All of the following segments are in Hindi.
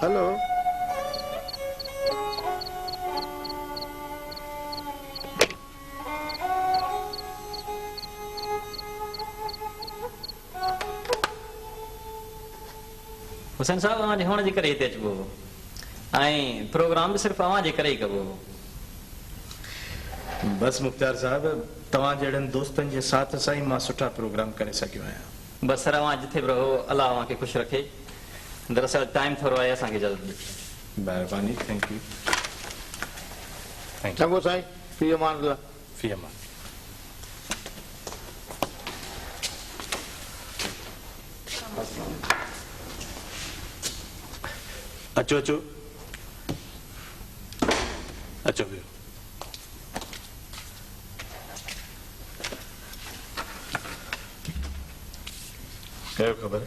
हेलो। हुसैन साहब अवां हुण जे करे हिते अचबो ऐं प्रोग्राम भी सिर्फ अवां जे करे ही कबो। बस मुख्तार साहब तव्हां जहिड़नि दोस्तनि जे साथ सां ही मां सुठा प्रोग्राम करे सघियो आहियां। बस सर अवां जिथे भी रहो अल्लाह अवां खे खुश रखे। दरअसल टाइम थोरो आहे असांखे जल्दी। महिरबानी। Thank you. चङो साईं, फी अमान अल्लाह। फी अमान। अचो अचो अचो वियो। कयो ख़बर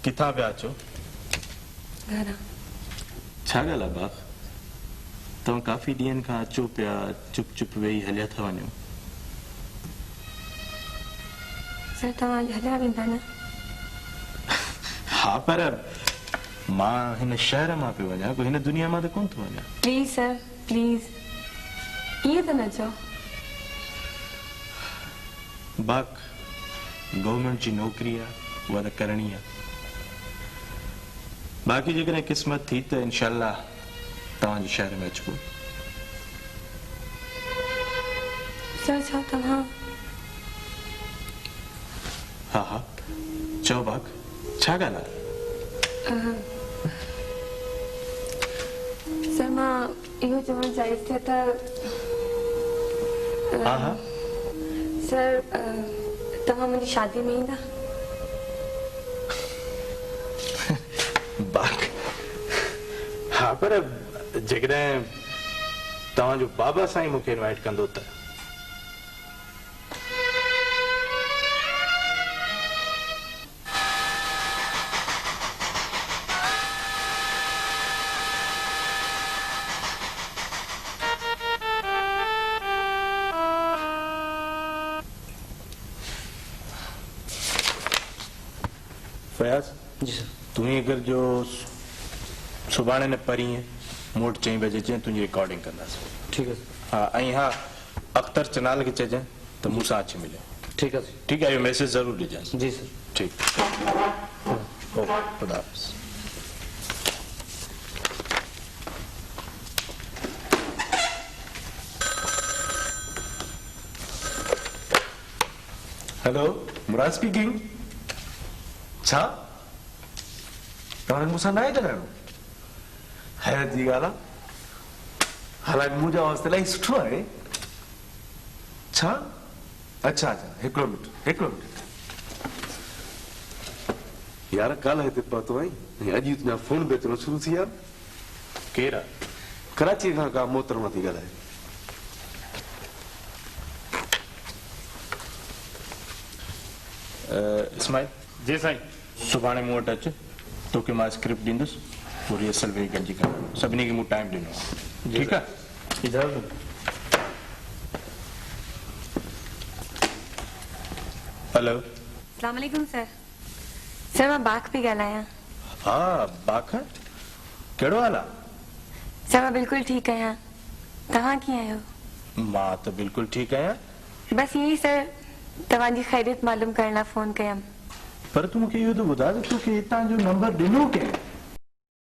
किथां पिया अचो? घरां। छा ॻाल्हि आहे बाप? तव्हां काफ़ी ॾींहंनि खां अचो पिया, चुप चुप वेही हलिया था वञो। सर तव्हां हलिया वेंदा न? हाँ पर मां हिन शहर मां पियो वञा, कोई हिन दुनिया मां त कोन थो वञा। प्लीज सर प्लीज, ईअं त न चओ। बाक गवर्नमेंट जी नौकरी आहे, उहा त करणी आहे। बाक़ी जेकॾहिं क़िस्मत थी त इंशाअल्लाह तव्हांजे शहर में अचबो। सर छा तव्हां? हा हा चओ बाक, छा ॻाल्हि आहे? सर मां इहो चवणु चाहियां थी त हा हा सर तव्हां मुंहिंजी शादी में ईंदा? बाक हा पर जेकॾहिं तव्हांजो बाबा साईं मूंखे इनवाइट कंदो त। फयाज जी सर। तूं ही अगर जो सुभाणे न परीं मोट 4 बजे अचें, तुंहिंजी रिकॉर्डिंग कंदासीं। ठीक है हा ऐं हा अख्तर चनाल खे चइजांइ त मूंसां अची मिले। ठीक है ठीकु आहे, इहो मैसेज ज़रूर ॾिजांइ। जी सर। ठीकु। ओके खुदा हाफ़िज़। हेलो मुराद स्पीकिंग। छा तव्हांखे मूंसां न आहे ॻाल्हाइणो? हैरत जी ॻाल्हि आहे। हालांकि मुंहिंजो आवाज़ त इलाही सुठो आहे। छा? अच्छा अच्छा हिकिड़ो मिंट। यार कल हिते पहुतो आई अॼु तुंहिंजा फोन बि अचणु शुरू थी विया। केरु आहे? कराची खां का मोहतरमा थी ॻाल्हाए। इस्माइल। जी साईं। सुभाणे मूं वटि अचु, तोखे मां स्क्रिप्ट ॾींदुसि, पोइ रिहर्सल वेही गॾिजी करणु। सभिनी खे मूं टाइम ॾिनो आहे। ठीकु आहे? इजाज़त। हेलो। अस्सलाम वालेकुम सर। सर मां बाक पई ॻाल्हायां। हा बाक, कहिड़ो हाल आहे? सर मां बिल्कुलु ठीकु आहियां। तव्हां कीअं आहियो? मां त बिल्कुलु ठीकु आहियां। बसि ईअं ई सर तव्हांजी ख़ैरियत मालूम करण लाइ फ़ोन कयमि। पर तूं मूंखे इहो त ॿुधाए त तोखे हितां जो नंबर ॾिनो कंहिं?